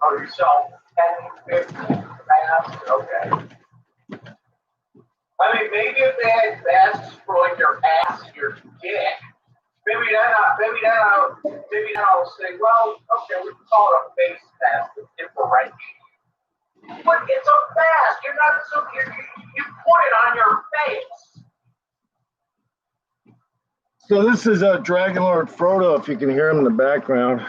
Oh, you sell 10, 15 masks? Okay. I mean, maybe if they had masks for like your ass and your dick, maybe then I'll say, well, okay, we can call it a face mask with differentiation. But it's a mask. You're not so you put it on your face. So this is Dragon Lord Frodo, if you can hear him in the background.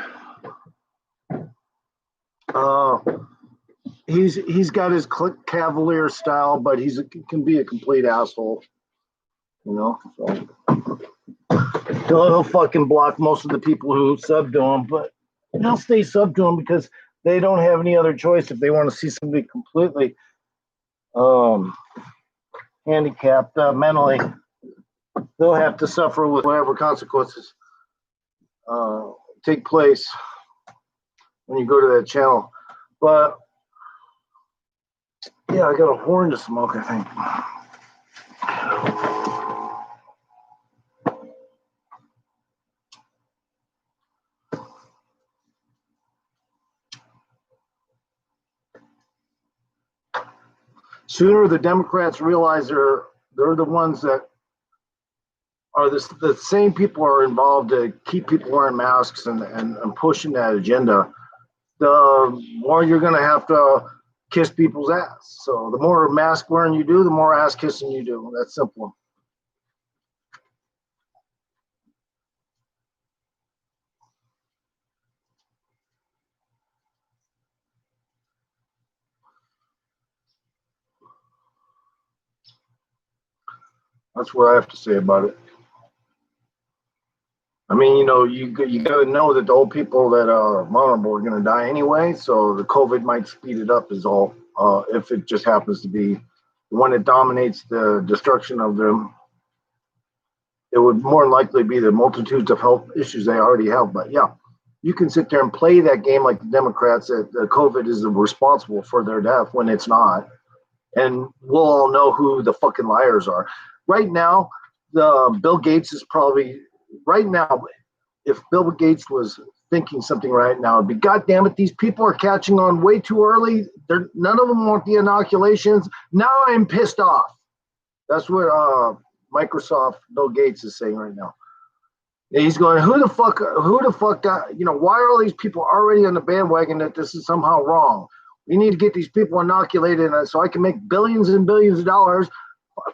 He's got his cavalier style, but can be a complete asshole. You know, so he'll fucking block most of the people who sub to him, but they'll stay sub to him because they don't have any other choice if they want to see somebody completely handicapped mentally. They'll have to suffer with whatever consequences take place when you go to that channel. But yeah, I got a horn to smoke, I think. Sooner the Democrats realize they're the ones that are the same people are involved to keep people wearing masks and pushing that agenda, the more you're going to have to kiss people's ass. So the more mask wearing you do, the more ass kissing you do. That's simple. That's what I have to say about it. I mean, you know, you got to know that the old people that are vulnerable are going to die anyway. So the COVID might speed it up is all, if it just happens to be the one that dominates the destruction of them. It would more likely be the multitudes of health issues they already have. But yeah, you can sit there and play that game like the Democrats that the COVID is responsible for their death when it's not. And we'll all know who the fucking liars are. Right now, Bill Gates is probably, right now, if Bill Gates was thinking something right now, it'd be, God damn it, these people are catching on way too early. None of them want the inoculations. Now I'm pissed off. That's what Microsoft, Bill Gates is saying right now. And he's going, who the fuck, you know, why are all these people already on the bandwagon that this is somehow wrong? We need to get these people inoculated so I can make billions and billions of dollars,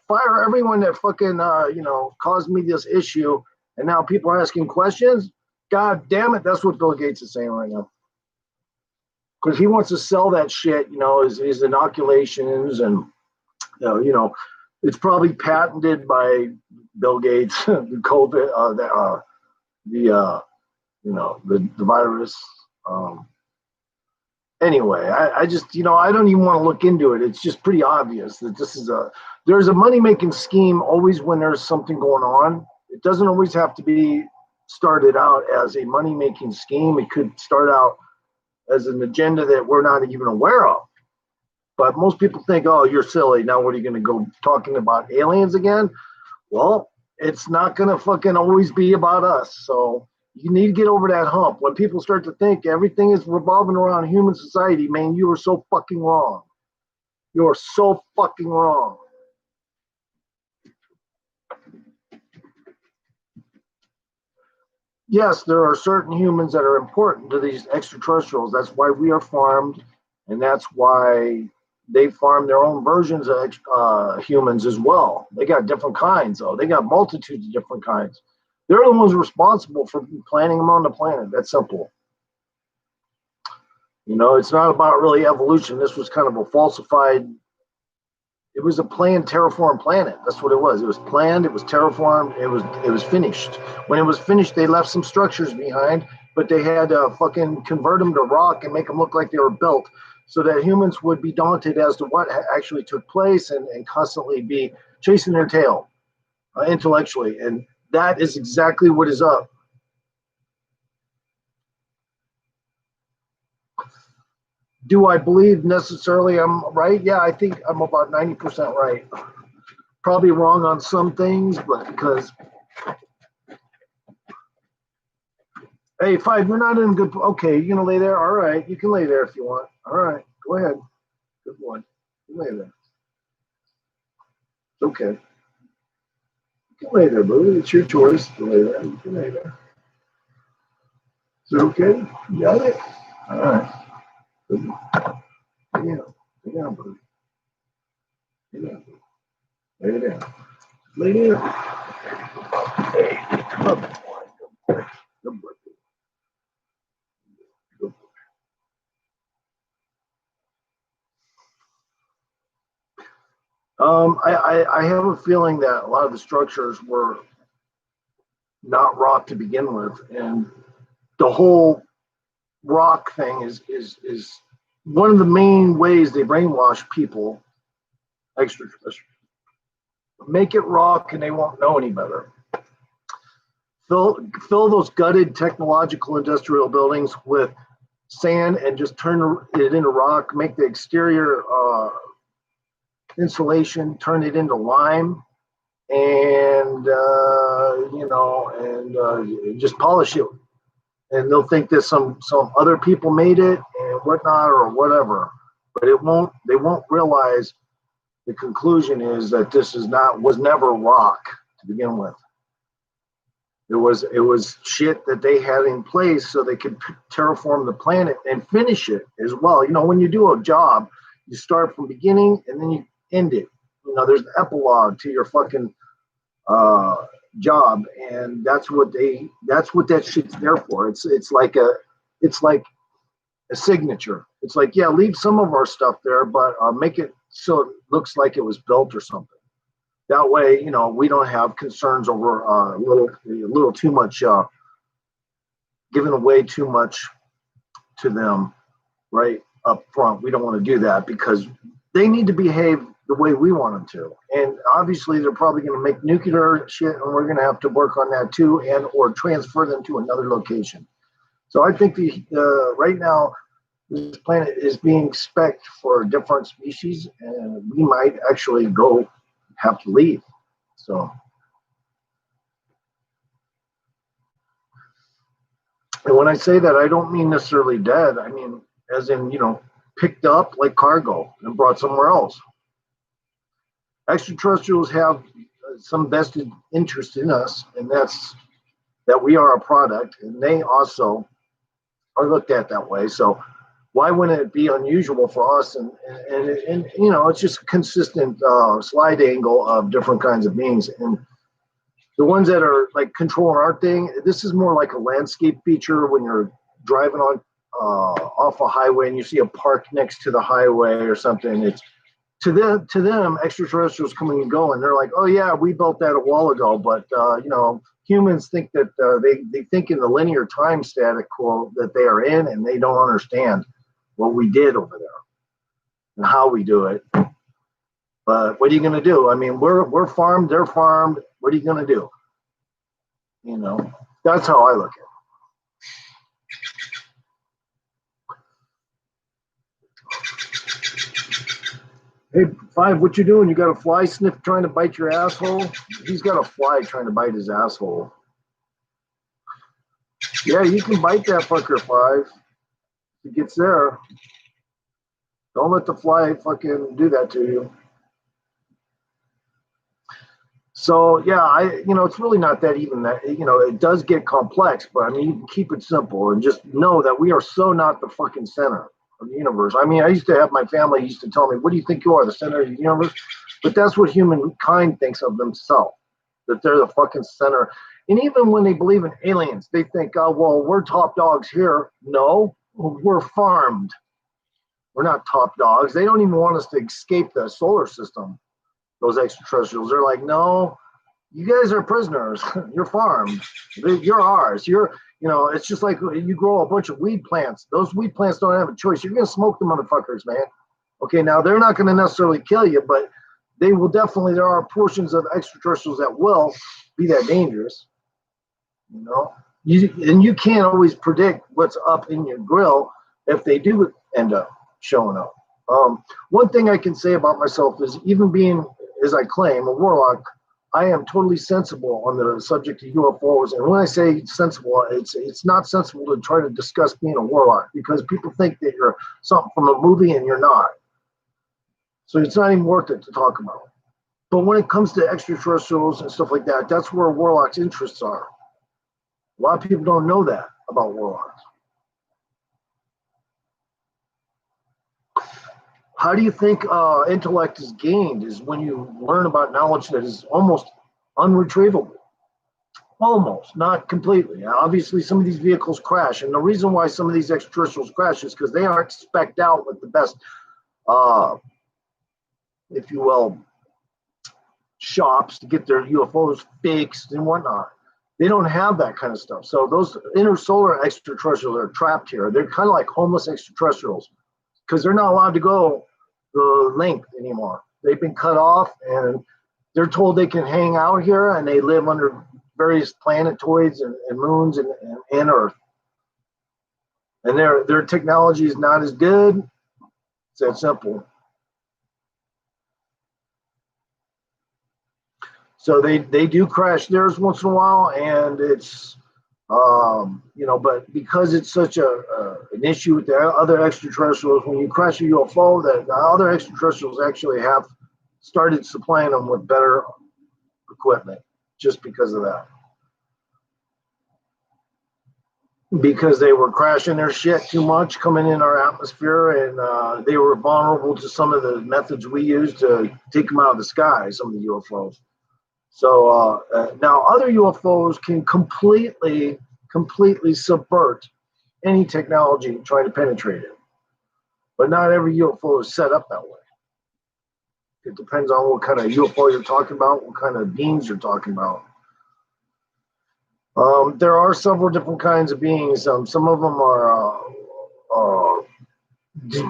fire everyone that fucking, you know, caused me this issue. And now people are asking questions. God damn it. That's what Bill Gates is saying right now. Because he wants to sell that shit, you know, his inoculations and, you know, it's probably patented by Bill Gates, the COVID, you know, the virus. Anyway, I just, you know, I don't even want to look into it. It's just pretty obvious that there's a money-making scheme always when there's something going on. It doesn't always have to be started out as a money-making scheme. It could start out as an agenda that we're not even aware of. But most people think, oh, you're silly. Now what are you going to go talking about aliens again? Well, it's not going to fucking always be about us. So you need to get over that hump. When people start to think everything is revolving around human society, man, you are so fucking wrong. You are so fucking wrong. Yes, there are certain humans that are important to these extraterrestrials. That's why we are farmed, and that's why they farm their own versions of humans as well. They got different kinds, though. They got multitudes of different kinds. They're the ones responsible for planting them on the planet. That's simple. You know, it's not about really evolution. This was kind of a falsified. It was a planned terraform planet. That's what it was. It was planned. It was terraformed. It was finished. When it was finished, they left some structures behind, but they had to fucking convert them to rock and make them look like they were built, so that humans would be daunted as to what actually took place and constantly be chasing their tail intellectually. And that is exactly what is up. Do I believe necessarily I'm right? Yeah, I think I'm about 90% right. Probably wrong on some things, but because Hey, Five, you're not in good. Okay, you're gonna lay there. All right, you can lay there if you want. All right, go ahead. Good one. You lay there. It's okay. You can lay there, boo. It's your choice to lay there. You can lay there. Is it okay? You got it. All right. Good. Lay down. Lay down, boo. Lay down. Lay down. Lay down. Hey, come up. Good boy. Good boy. Good boy. I have a feeling that a lot of the structures were not rock to begin with, and the whole rock thing is one of the main ways they brainwash people. Extraterrestrial. Make it rock, and they won't know any better. Fill those gutted technological industrial buildings with sand and just turn it into rock. Make the exterior insulation, turn it into lime, and just polish it. And they'll think that some other people made it and whatnot or whatever, but it won't. They won't realize the conclusion is that this was never rock to begin with. It was shit that they had in place so they could terraform the planet and finish it as well. You know, when you do a job, you start from beginning and then you end it. You know, there's an epilogue to your fucking job, and that's what that shit's there for. It's like a signature. It's like, yeah, leave some of our stuff there, but make it so it looks like it was built or something. That way, you know, we don't have concerns over a little too much, giving away too much to them right up front. We don't want to do that because they need to behave the way we want them to. And obviously, they're probably going to make nuclear shit, and we're going to have to work on that too, and or transfer them to another location. So I think right now, this planet is being spec'd for different species, and we might actually have to leave. So, and when I say that, I don't mean necessarily dead. I mean, as in, you know, picked up like cargo and brought somewhere else. Extraterrestrials have some vested interest in us, and that's that we are a product, and they also are looked at that way. So why wouldn't it be unusual for us? And you know, it's just a consistent slide angle of different kinds of beings. And the ones that are like controlling our thing, this is more like a landscape feature when you're driving on off a highway and you see a park next to the highway or something. It's to them, extraterrestrials coming and going. They're like, oh yeah, we built that a while ago, but you know, humans think that they think in the linear time static quo that they are in, and they don't understand what we did over there and how we do it. But what are you going to do? I mean, we're farmed, they're farmed. What are you going to do? You know, that's how I look at it. Hey, Five, what you doing? You got a fly sniff trying to bite your asshole? He's got a fly trying to bite his asshole. Yeah, you can bite that fucker, Five. If it gets there. Don't let the fly fucking do that to you. So yeah, it's really not that even that, it does get complex, but I mean, you can keep it simple and just know that we are so not the fucking center of the universe. I mean, I used to have my family used to tell me, what do you think you are, the center of the universe? But that's what humankind thinks of themselves, that they're the fucking center. And even when they believe in aliens, they think, oh, well, we're top dogs here. No, we're farmed. We're not top dogs. They don't even want us to escape the solar system. Those extraterrestrials, they're like, no, you guys are prisoners. You're farmed. You're ours. It's just like you grow a bunch of weed plants. Those weed plants don't have a choice. You're going to smoke the motherfuckers, man. Okay, now they're not going to necessarily kill you, but they will definitely, there are portions of extraterrestrials that will be that dangerous. And you can't always predict what's up in your grill if they do end up showing up. One thing I can say about myself is, even being, as I claim, a warlock, I am totally sensible on the subject of UFOs. And when I say sensible, it's not sensible to try to discuss being a warlock because people think that you're something from a movie and you're not. So it's not even worth it to talk about. But when it comes to extraterrestrials and stuff like that, that's where warlocks' interests are. A lot of people don't know that about warlocks. How do you think intellect is gained? Is when you learn about knowledge that is almost unretrievable. Almost, not completely. Obviously, some of these vehicles crash, and the reason why some of these extraterrestrials crash is because they aren't spec'd out with the best, if you will, shops to get their UFOs fixed and whatnot. They don't have that kind of stuff. So those intersolar extraterrestrials are trapped here. They're kind of like homeless extraterrestrials because they're not allowed to go the length anymore. They've been cut off, and they're told they can hang out here, and they live under various planetoids and moons and Earth. And their technology is not as good. It's that simple. So they do crash theirs once in a while, and it's but because it's such an issue with the other extraterrestrials, when you crash a UFO, the other extraterrestrials actually have started supplying them with better equipment just because of that. Because they were crashing their shit too much coming in our atmosphere, and they were vulnerable to some of the methods we use to take them out of the sky, some of the UFOs. So now other UFOs can completely subvert any technology trying to penetrate it. But not every UFO is set up that way. It depends on what kind of UFO you're talking about, what kind of beings you're talking about. There are several different kinds of beings. Some of them are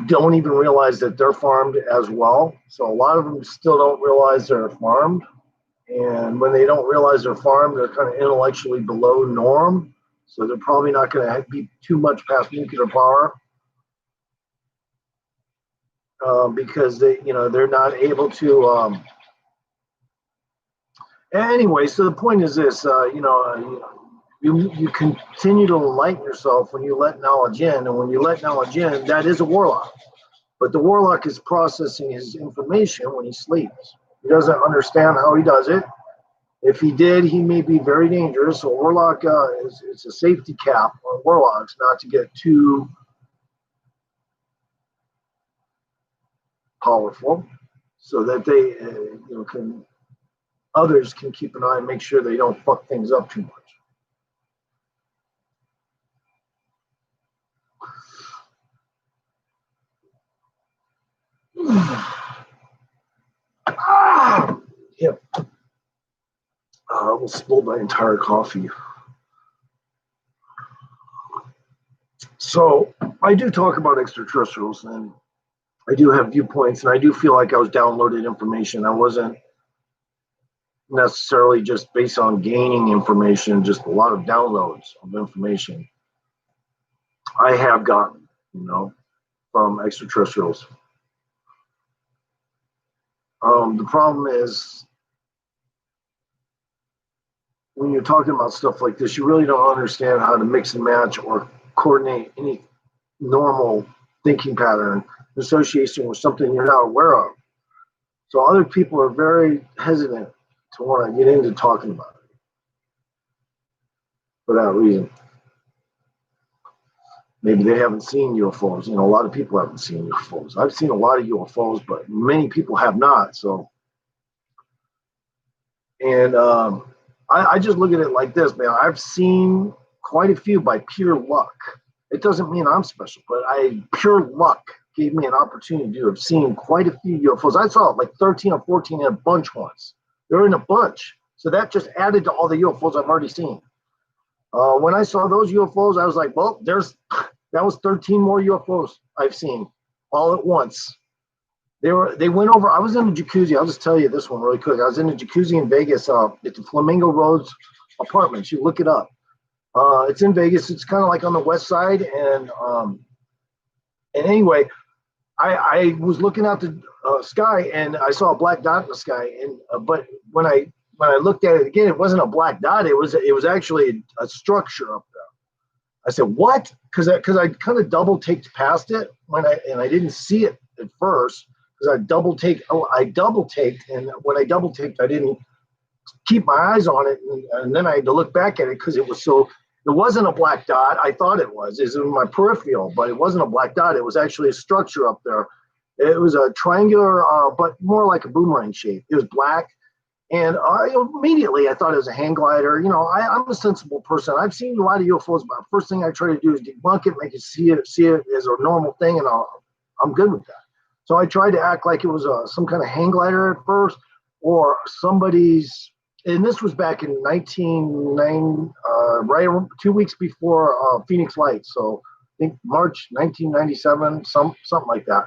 don't even realize that they're farmed as well. So a lot of them still don't realize they're farmed. And when they don't realize they're farmed, they're kind of intellectually below norm. So they're probably not going to be too much past nuclear power because they're not able to. Anyway, so the point is this: you continue to enlighten yourself when you let knowledge in, and when you let knowledge in, that is a warlock. But the warlock is processing his information when he sleeps. He doesn't understand how he does it. If he did, he may be very dangerous. So warlock it's a safety cap on warlocks not to get too powerful, so that they others can keep an eye and make sure they don't fuck things up too much. Yep. I almost spilled my entire coffee. So I do talk about extraterrestrials, and I do have viewpoints, and I do feel like I was downloaded information. I wasn't necessarily just based on gaining information, just a lot of downloads of information I have gotten, from extraterrestrials. The problem is when you're talking about stuff like this, you really don't understand how to mix and match or coordinate any normal thinking pattern in association with something you're not aware of. So other people are very hesitant to want to get into talking about it for that reason. Maybe they haven't seen UFOs. A lot of people haven't seen UFOs. I've seen a lot of UFOs, but many people have not. So, and I just look at it like this, man. I've seen quite a few by pure luck. It doesn't mean I'm special, but pure luck gave me an opportunity to have seen quite a few UFOs. I saw like 13 or 14 in a bunch once. They're in a bunch. So that just added to all the UFOs I've already seen. When I saw those UFOs, I was like, well, that was 13 more UFOs I've seen all at once. They went over. I was in a jacuzzi. I'll just tell you this one really quick. I was in a jacuzzi in Vegas at the Flamingo Roads Apartments. You look it up. It's in Vegas. It's kind of like on the west side. And anyway, I was looking out the sky, and I saw a black dot in the sky. And but when I when I looked at it again, it wasn't a black dot. It was actually a structure up there. I said, what? Because I kind of double taked past it and I didn't see it at first because I double taked, and when I double taked, I didn't keep my eyes on it, and then I had to look back at it because it wasn't a black dot. I thought it was in my peripheral, but it wasn't a black dot. It was actually a structure up there. It was a triangular, but more like a boomerang shape. It was black. And immediately I thought it was a hang glider. You know, I'm a sensible person. I've seen a lot of UFOs, but the first thing I try to do is debunk it, make you see it as a normal thing, and I'm good with that. So I tried to act like it was some kind of hang glider at first, or somebody's. And this was back in 1990, right 2 weeks before Phoenix Lights. So I think March 1997, something like that.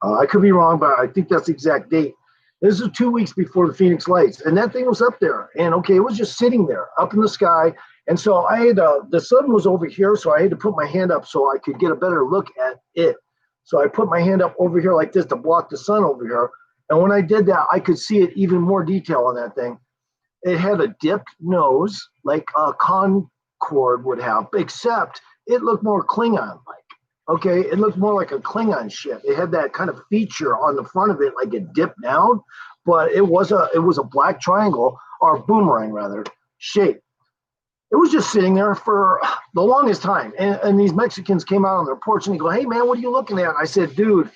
I could be wrong, but I think that's the exact date. This is 2 weeks before the Phoenix Lights, and that thing was up there. And okay, it was just sitting there up in the sky. And so I had the sun was over here, so I had to put my hand up so I could get a better look at it. So I put my hand up over here like this to block the sun over here. And when I did that, I could see it even more detail on that thing. It had a dipped nose like a Concorde would have, except it looked more Klingon-like. Okay, it looked more like a Klingon ship. It had that kind of feature on the front of it, like it dipped down, but it was a black triangle, or boomerang rather, shape. It was just sitting there for the longest time. And these Mexicans came out on their porch and they go, "Hey man, what are you looking at?" I said, dude,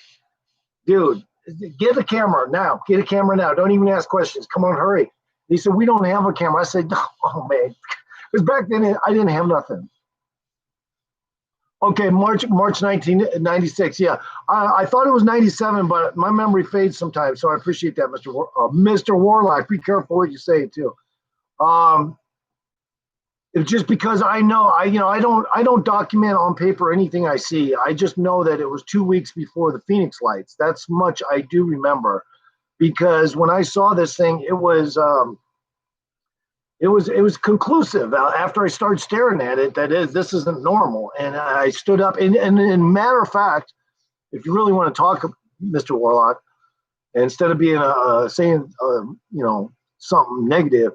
get a camera now. Get a camera now. Don't even ask questions. Come on, hurry. He said, "We don't have a camera." I said, "Oh man," because back then I didn't have nothing. Okay, March 1996. Yeah, I thought it was 97, but my memory fades sometimes. So I appreciate that, Mr. Warlock. Be careful what you say too. It's just because I know I don't document on paper anything I see. I just know that it was 2 weeks before the Phoenix Lights. That's much I do remember, because when I saw this thing, it was conclusive after I started staring at it. This isn't normal. And I stood up and matter of fact, if you really want to talk, Mr. Warlock, instead of being saying something negative,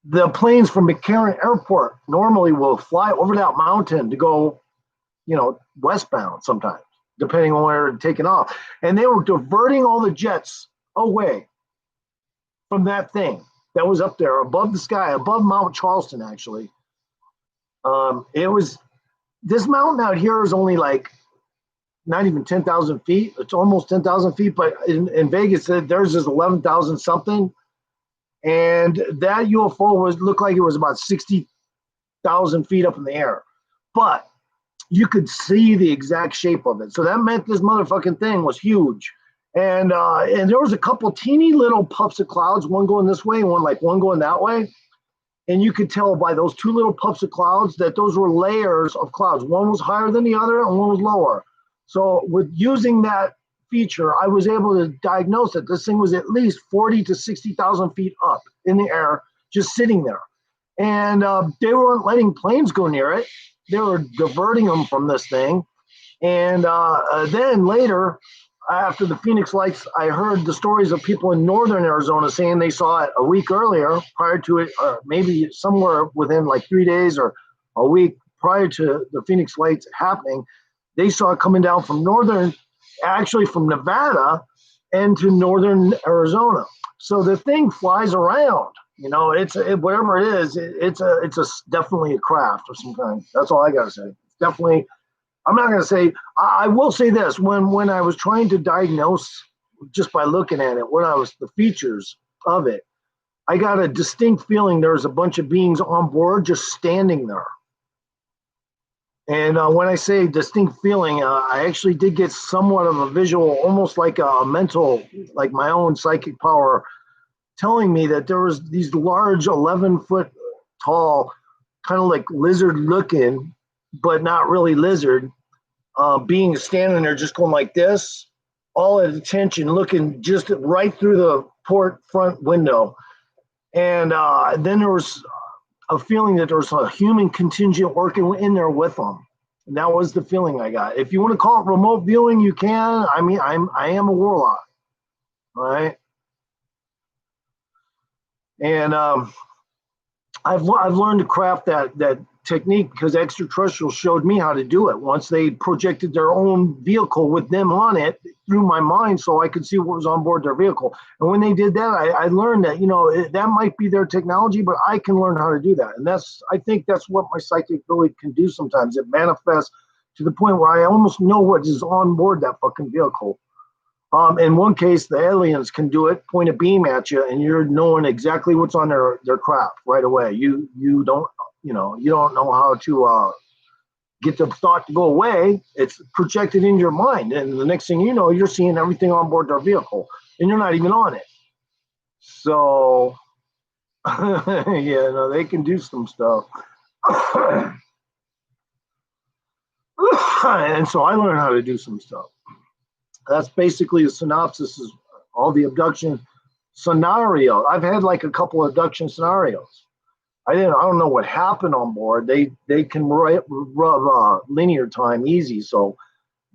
the planes from McCarran Airport normally will fly over that mountain to go, westbound sometimes, depending on where they're taking off. And they were diverting all the jets away from that thing that was up there above the sky, above Mount Charleston, actually. This mountain out here is only like not even 10,000 feet. It's almost 10,000 feet, but in Vegas, theirs is 11,000 something. And that UFO looked like it was about 60,000 feet up in the air. But you could see the exact shape of it. So that meant this motherfucking thing was huge. And there was a couple teeny little puffs of clouds, one going this way and one going that way. And you could tell by those two little puffs of clouds that those were layers of clouds. One was higher than the other and one was lower. So with using that feature, I was able to diagnose that this thing was at least 40 to 60,000 feet up in the air, just sitting there. And they weren't letting planes go near it. They were diverting them from this thing. And then later, after the Phoenix Lights, I heard the stories of people in northern Arizona saying they saw it a week earlier, prior to it, or maybe somewhere within like 3 days or a week prior to the Phoenix Lights happening. They saw it coming down from from Nevada into northern Arizona. So the thing flies around. Whatever it is, it's definitely a craft of some kind. That's all I gotta say. It's definitely. I'm not gonna say. I will say this: when I was trying to diagnose just by looking at it, the features of it, I got a distinct feeling there was a bunch of beings on board just standing there. And when I say distinct feeling, I actually did get somewhat of a visual, almost like a mental, like my own psychic power, telling me that there was these large 11-foot tall, kind of like lizard looking, but not really lizard, beings standing there just going like this, all at attention, looking just right through the port front window. And then there was a feeling that there was a human contingent working in there with them. And that was the feeling I got. If you want to call it remote viewing, you can. I mean, I am a warlock. All right. And I've learned to craft that technique because extraterrestrials showed me how to do it. Once they projected their own vehicle with them on it through my mind, so I could see what was on board their vehicle. And when they did that, I learned that that might be their technology, but I can learn how to do that. And I think that's what my psychic ability can do. Sometimes it manifests to the point where I almost know what is on board that fucking vehicle. In one case, the aliens can do it, point a beam at you, and you're knowing exactly what's on their craft right away. You don't know how to get the thought to go away. It's projected in your mind, and the next thing you know, you're seeing everything on board their vehicle, and you're not even on it. So, yeah, no, they can do some stuff. And so I learned how to do some stuff. That's basically the synopsis of all the abduction scenario. I've had like a couple of abduction scenarios. I don't know what happened on board. They can rub linear time easy. So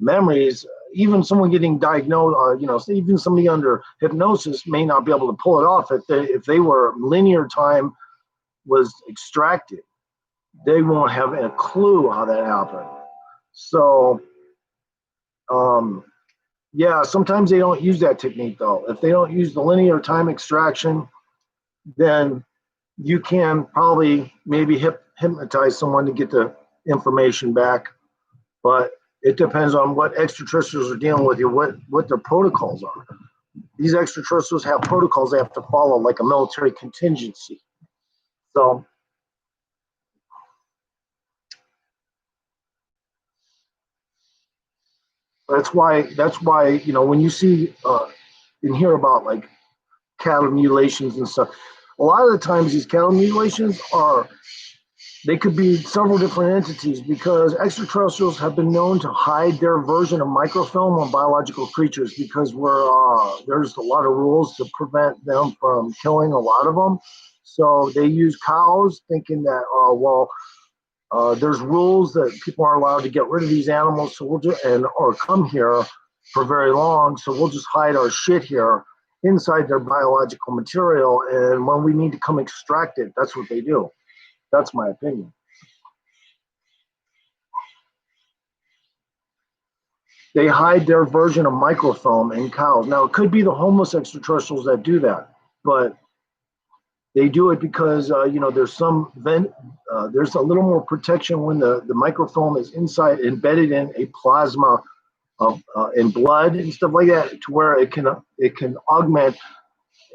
memories, even someone getting diagnosed, even somebody under hypnosis may not be able to pull it off if they were linear time was extracted. They won't have a clue how that happened. So, yeah, sometimes they don't use that technique though. If they don't use the linear time extraction, then you can probably maybe hypnotize someone to get the information back. But it depends on what extraterrestrials are dealing with you, what their protocols are. These extraterrestrials have protocols they have to follow, like a military contingency. So that's why when you see and hear about like cattle mutilations and stuff, a lot of the times these cattle mutilations they could be several different entities because extraterrestrials have been known to hide their version of microfilm on biological creatures because there's a lot of rules to prevent them from killing a lot of them. So they use cows thinking that, there's rules that people aren't allowed to get rid of these animals, so or come here for very long, so we'll just hide our shit here inside their biological material, and when we need to come extract it, that's what they do. That's my opinion. They hide their version of microfilm in cows. Now, it could be the homeless extraterrestrials that do that, but they do it because there's there's a little more protection when the microfilm is embedded in a plasma in blood and stuff like that, to where it can augment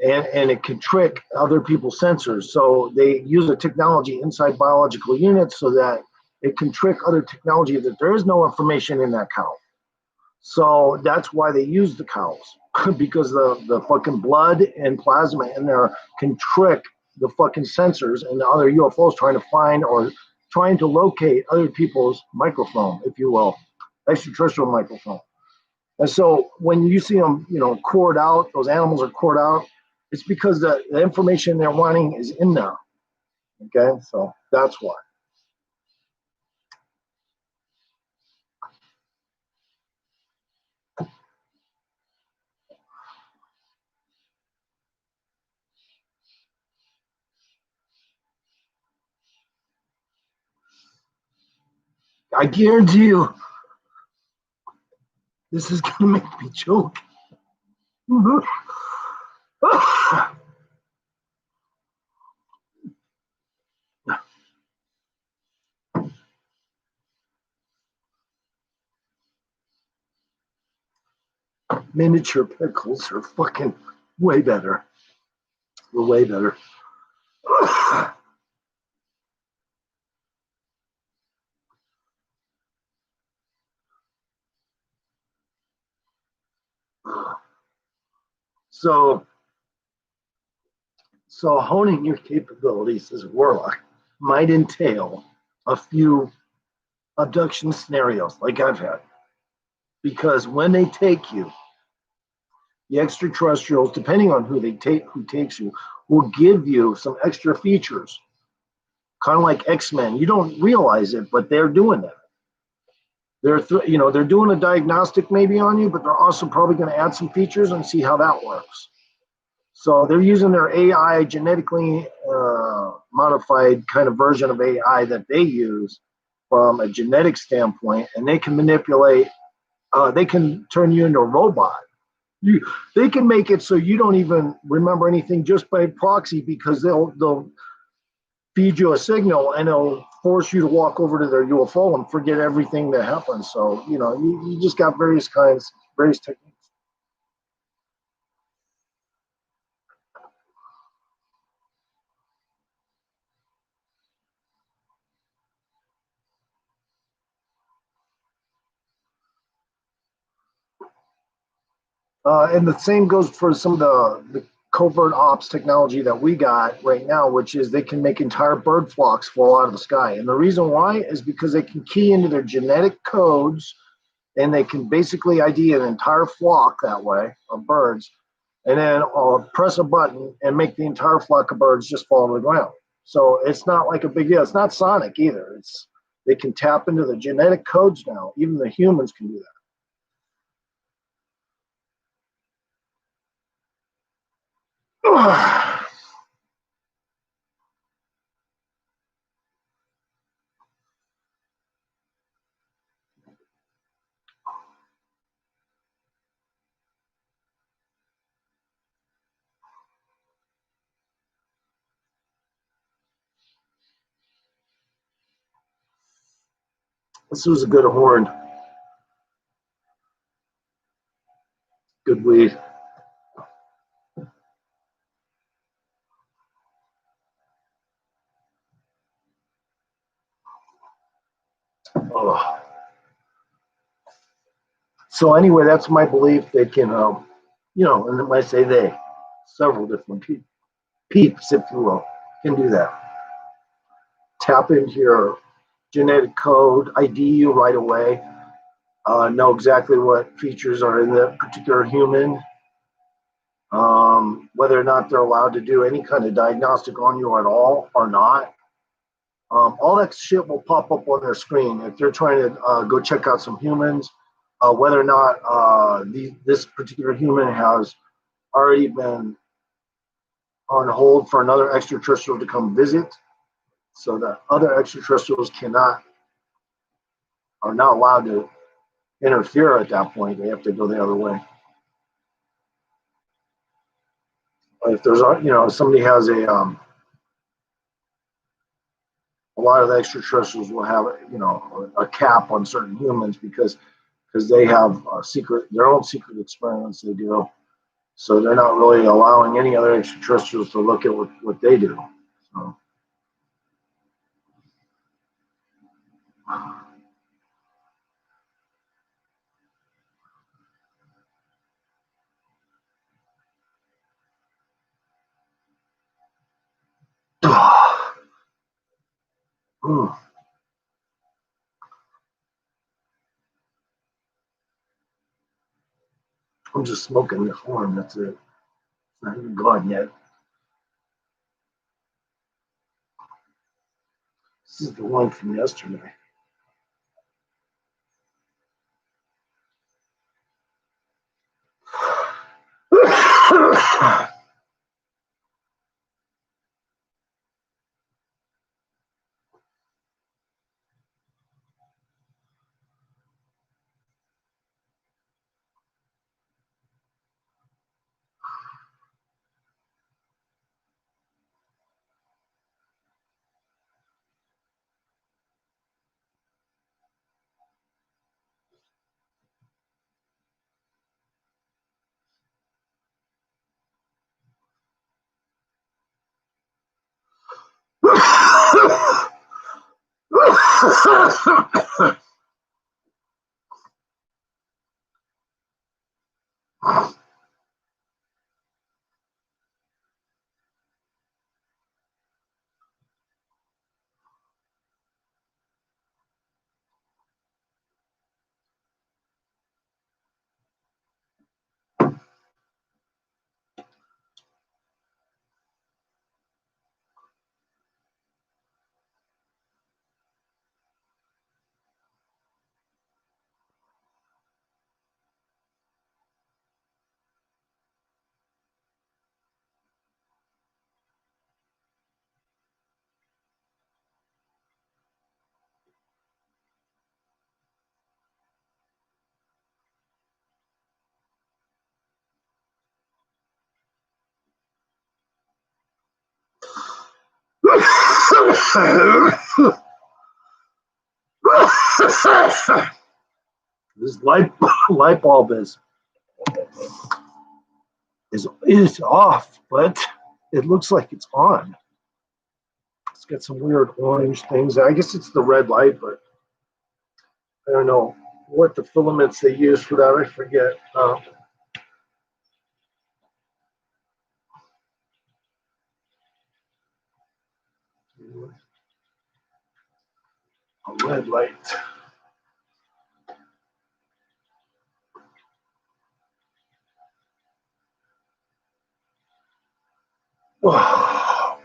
and it can trick other people's sensors. So they use a technology inside biological units so that it can trick other technology that there is no information in that cow. So that's why they use the cows, because the fucking blood and plasma in there can trick the fucking sensors and the other UFOs trying to find or trying to locate other people's microfilm, if you will, extraterrestrial microfilm. And so when you see them, cored out, those animals are cored out, it's because the information they're wanting is in there. Okay, so that's why. I guarantee you, this is gonna make me choke. Miniature pickles are fucking way better. They're way better. So honing your capabilities as a warlock might entail a few abduction scenarios like I've had. Because when they take you, the extraterrestrials, depending on who takes you, will give you some extra features. Kind of like X-Men. You don't realize it, but they're doing that. They're doing a diagnostic maybe on you, but they're also probably going to add some features and see how that works. So they're using their AI, genetically modified kind of version of AI that they use from a genetic standpoint, and they can manipulate. They can turn you into a robot. You, they can make it so you don't even remember anything just by proxy, because they'll feed you a signal and it'll force you to walk over to their UFO and forget everything that happened. So you just got various techniques. And the same goes for some of the covert ops technology that we got right now, which is they can make entire bird flocks fall out of the sky. And the reason why is because they can key into their genetic codes, and they can basically ID an entire flock that way of birds, and then press a button and make the entire flock of birds just fall to the ground. So it's not like a big deal. It's not sonic either. They can tap into the genetic codes now. Even the humans can do that. This was a good horn, good weed. Oh. So anyway, that's my belief. They can, and when I say they, several different peeps, if you will, can do that. Tap into your genetic code, ID you right away, know exactly what features are in the particular human, whether or not they're allowed to do any kind of diagnostic on you at all or not. All that shit will pop up on their screen if they're trying to go check out some humans, whether or not this particular human has already been on hold for another extraterrestrial to come visit, so that other extraterrestrials are not allowed to interfere at that point. They have to go the other way. If there's, somebody has a lot of the extraterrestrials will have, a cap on certain humans because they have their own secret experiments they do. So they're not really allowing any other extraterrestrials to look at what they do. So. I'm just smoking this horn. That's it. It's not even gone yet. This is the one from yesterday. This light bulb is off, but it looks like it's on. It's got some weird orange things. I guess it's the red light, but I don't know what the filaments they use for that. I forget. A red light. Oh.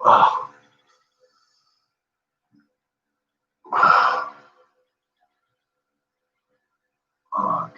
Oh. Oh,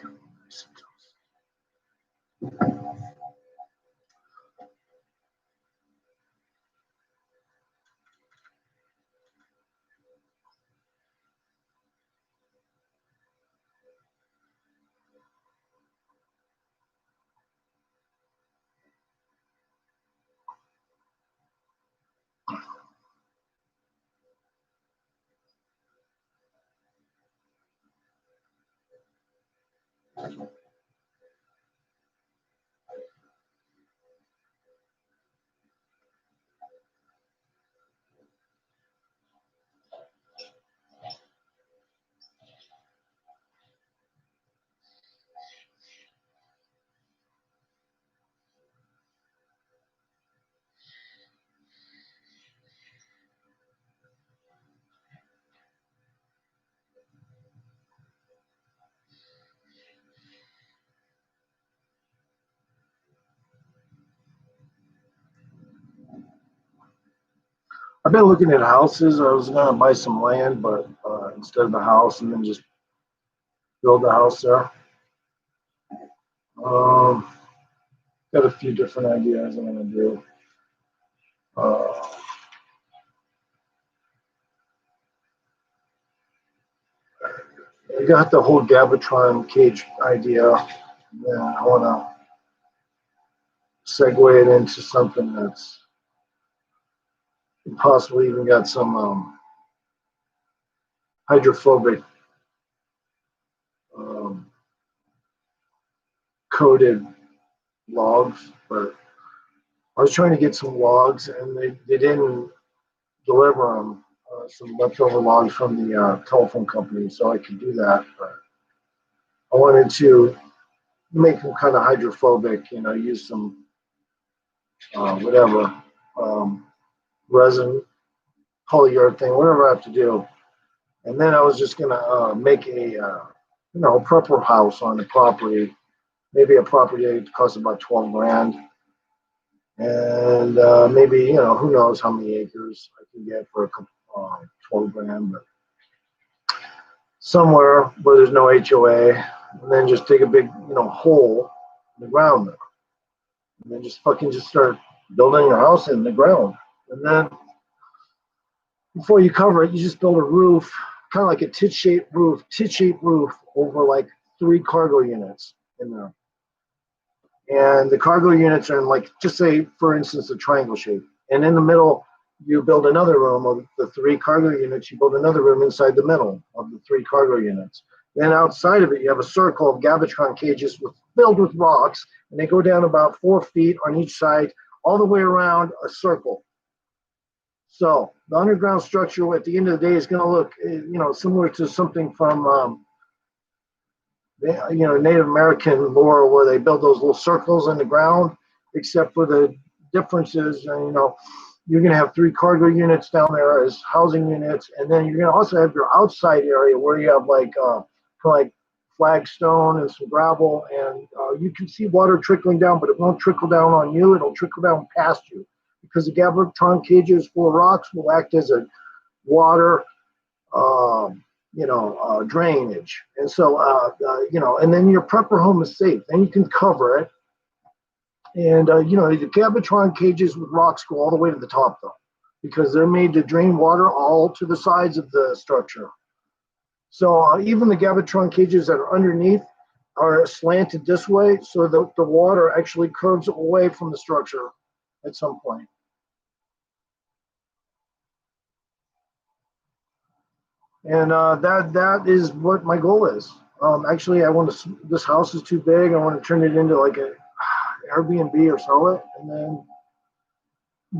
I've been looking at houses. I was gonna buy some land, but instead of the house, and then just build the house there. Got a few different ideas I'm gonna do. I got the whole Gabatron cage idea. Then I wanna segue it into something that's possibly even got some hydrophobic coated logs, but I was trying to get some logs and they didn't deliver them, some leftover logs from the telephone company, so I could do that. But I wanted to make them kind of hydrophobic, use some whatever, resin, polyurethane, whatever I have to do. And then I was just gonna make a prepper house on the property, maybe a property that costs about 12 grand. And maybe, who knows how many acres I can get for 12 grand, but somewhere where there's no HOA, and then just dig a big, hole in the ground there. And then just start building your house in the ground. And then before you cover it, you just build a roof, kind of like a tit-shaped roof over like 3 cargo units in there. And the cargo units are in, like, just say, for instance, a triangle shape. And in the middle, you build another room of the 3 cargo units. You build another room inside the middle of the 3 cargo units. Then outside of it, you have a circle of Gabatron cages filled with rocks. And they go down about 4 feet on each side, all the way around a circle. So the underground structure at the end of the day is going to look, similar to something from Native American lore, where they build those little circles in the ground, except for the differences. You're going to have 3 cargo units down there as housing units, and then you're going to also have your outside area where you have like flagstone and some gravel, and you can see water trickling down, but it won't trickle down on you. It'll trickle down past you, because the Gabatron cages full of rocks will act as a water drainage. And so, and then your prepper home is safe. Then you can cover it. And, the Gabatron cages with rocks go all the way to the top, though, because they're made to drain water all to the sides of the structure. So even the Gabatron cages that are underneath are slanted this way, so the water actually curves away from the structure. at some point. And that is what my goal is. Actually, I want to. This house is too big. I want to turn it into like a Airbnb or sell it, and then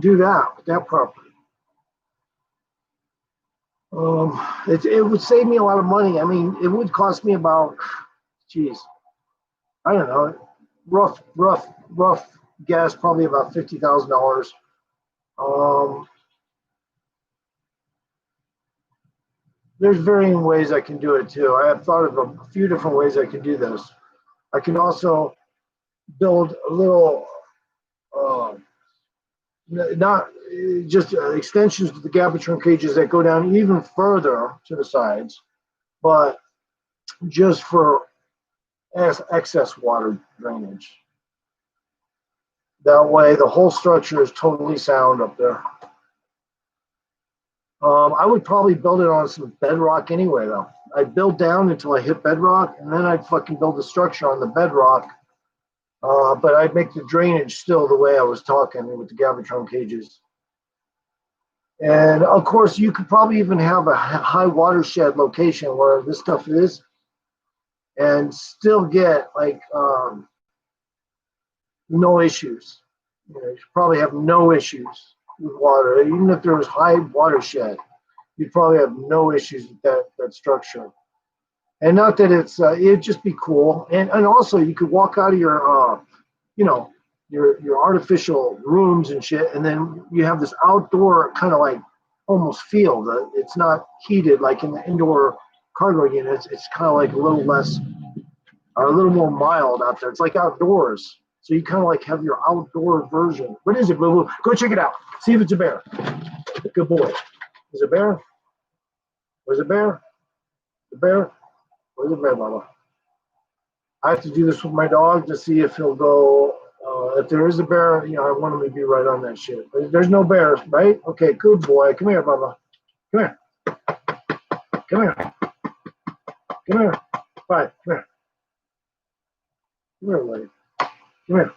do that with that property. It would save me a lot of money. I mean, it would cost me about, geez, I don't know, rough guess, probably about $50,000. Um, there's varying ways I can do it too. I have thought of a few different ways I can do this. I can also build a little, uh, not just extensions to the Gabatron cages that go down even further to the sides, but just for excess water drainage. That way, the whole structure is totally sound up there. I would probably build it on some bedrock anyway, though. I'd build down until I hit bedrock, and then I'd fucking build the structure on the bedrock. But I'd make the drainage still the way I was talking with the Gabatron cages. And of course, you could probably even have a high watershed location where this stuff is, and still get like no issues. You probably have no issues with water, even if there was high watershed. You'd probably have no issues with that structure. And not that it'd just be cool. And also you could walk out of your your artificial rooms and shit, and then you have this outdoor kind of like almost field. It's not heated like in the indoor cargo units. It's kind of like a little less or a little more mild out there. It's like outdoors. So you kind of like have your outdoor version. What is it, Boo Boo? Go check it out. See if it's a bear. Good boy. Is it a bear? Where's a bear? The bear? Where's the bear, Baba? I have to do this with my dog to see if he'll go. If there is a bear, I want him to be right on that shit. But there's no bears, right? Okay, good boy. Come here, Baba. Come here. Come here. Come here. Bye. Come here. Come here, lady. Come here.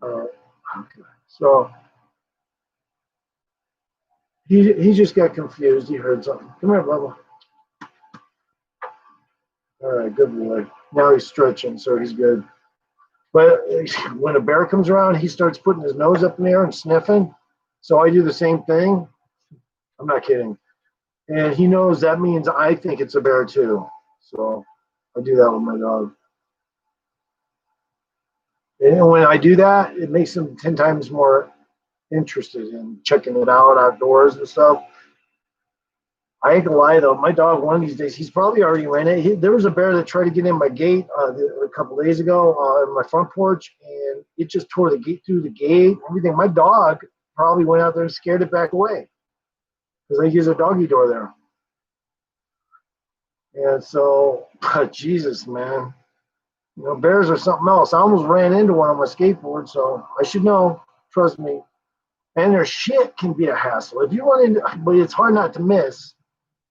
Okay. So he just got confused. He heard something. Come here, Bubba. All right, good boy. Now he's stretching, so he's good. But when a bear comes around, he starts putting his nose up in the air and sniffing. So I do the same thing. I'm not kidding. And he knows that means I think it's a bear too. So I do that with my dog. And when I do that, it makes him 10 times more interested in checking it out outdoors and stuff. I ain't gonna lie though, my dog one of these days, he's probably already ran it. There was a bear that tried to get in my gate a couple days ago on my front porch, and it just tore the gate through the gate. Everything. My dog probably went out there and scared it back away because I use a doggy door there. And so, Jesus, man, bears are something else. I almost ran into one on my skateboard, so I should know. Trust me. And their shit can be a hassle. If you run into, but it's hard not to miss.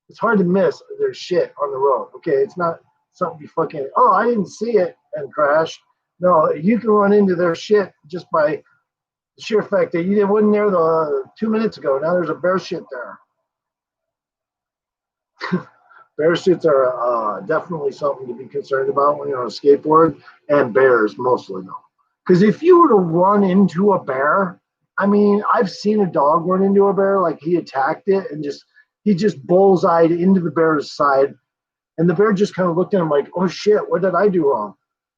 It's hard to miss their shit on the road. Okay, it's not something you fucking, oh, I didn't see it and crash. No, you can run into their shit just by the sheer fact that you wasn't there 2 minutes ago. Now there's a bear shit there. Bear shits are definitely something to be concerned about when you're on a skateboard, and bears mostly though. Because if you were to run into a bear, I mean, I've seen a dog run into a bear, like he attacked it and he just bullseyed into the bear's side. And the bear just kind of looked at him like, oh shit, what did I do wrong?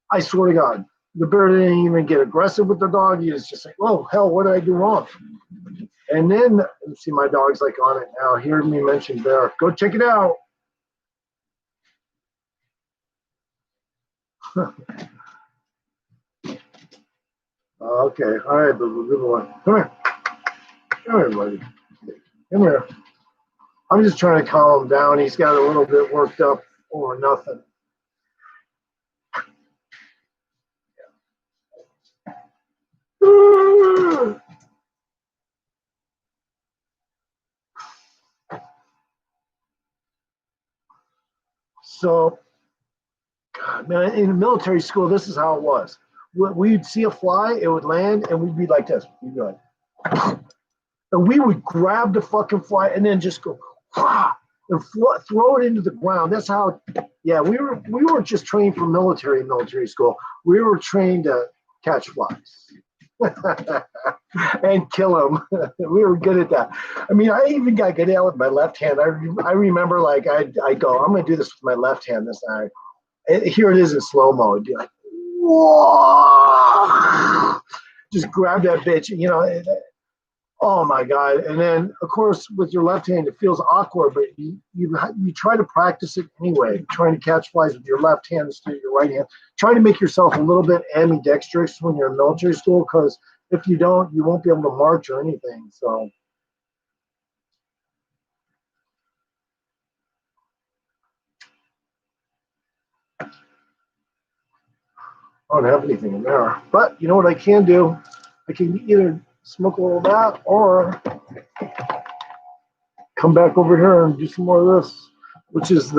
I swear to God, the bear didn't even get aggressive with the dog. He was just like, oh hell, what did I do wrong? And then, see, my dog's like on it now. Hear me mention bear. Go check it out. Okay, all right, Boo-Boo, good boy. Come here. Come here, buddy. Come here. I'm just trying to calm him down. He's got a little bit worked up over nothing. So, God, man, in military school, this is how it was. We'd see a fly, it would land, and we'd be like this. We'd be like, and we would grab the fucking fly and then just go, and throw it into the ground. That's how. Yeah, we weren't just trained for military school. We were trained to catch flies and kill them. We were good at that. I mean, I even got good at it with my left hand. I remember, like, I go, I'm gonna do this with my left hand this time. Here it is in slow mo. It'd be like, whoa, just grab that bitch. You know, oh my God. And then, of course, with your left hand, it feels awkward, but you try to practice it anyway, trying to catch flies with your left hand instead of your right hand. Try to make yourself a little bit ambidextrous when you're in military school, because if you don't, you won't be able to march or anything. So. I don't have anything in there. But you know what I can do? I can either smoke a little of that or come back over here and do some more of this, which is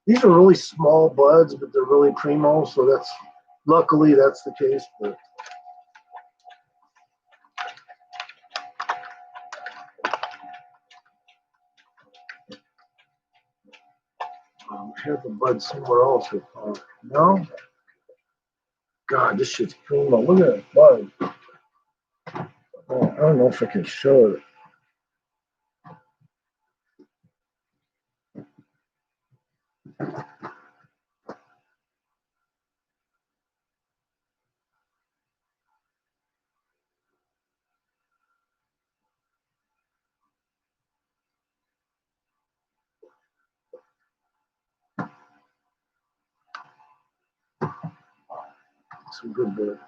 these are really small buds, but they're really primo. So luckily that's the case. But I have the bud somewhere else. No? God, this shit's primo. Look at that bud. Oh, I don't know if I can show it. Some good bud.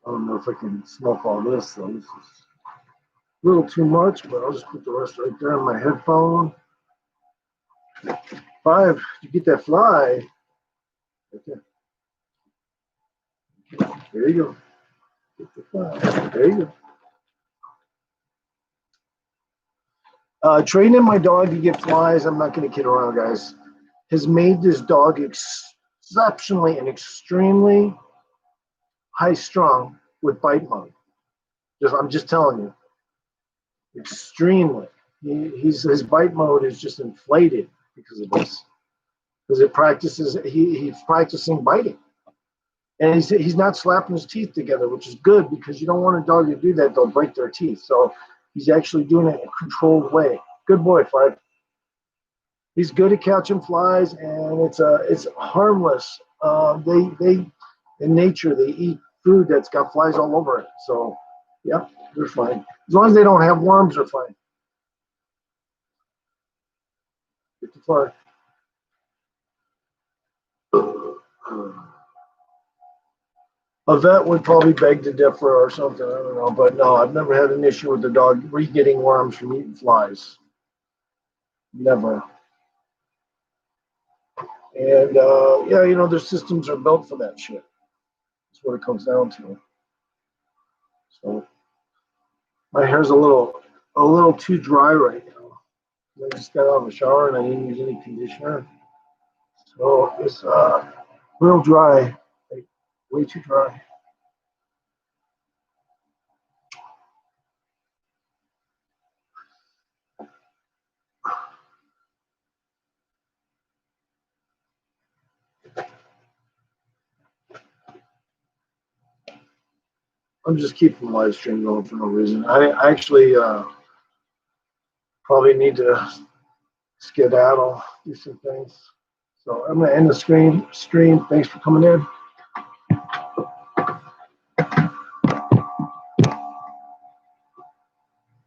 I don't know if I can smoke all this, though. This is a little too much, but I'll just put the rest right there in my headphone. 5, you get that fly. Right there you go. Get the fly. There you go. Training my dog to get flies, I'm not going to kid around, guys, has made this dog exceptionally and extremely high-strung with bite mode. I'm just telling you, extremely. His bite mode is just inflated because of this. Because he's practicing biting, and he's not slapping his teeth together, which is good because you don't want a dog to do that; they'll break their teeth. So he's actually doing it in a controlled way. Good boy, Fred. He's good at catching flies, and it's harmless. They in nature they eat food that's got flies all over it. So yeah, they're fine as long as they don't have worms. They're fine. Get the fly. A vet would probably beg to differ or something. I don't know, but no, I've never had an issue with the dog re-getting worms from eating flies. Never. And yeah, you know, their systems are built for that shit. That's what it comes down to. So my hair's a little too dry right now. I just got out of the shower and I didn't use any conditioner, so it's real dry, like way too dry. I'm just keeping the live stream going for no reason. I actually probably need to skedaddle, do some things. So I'm going to end the stream. Thanks for coming in.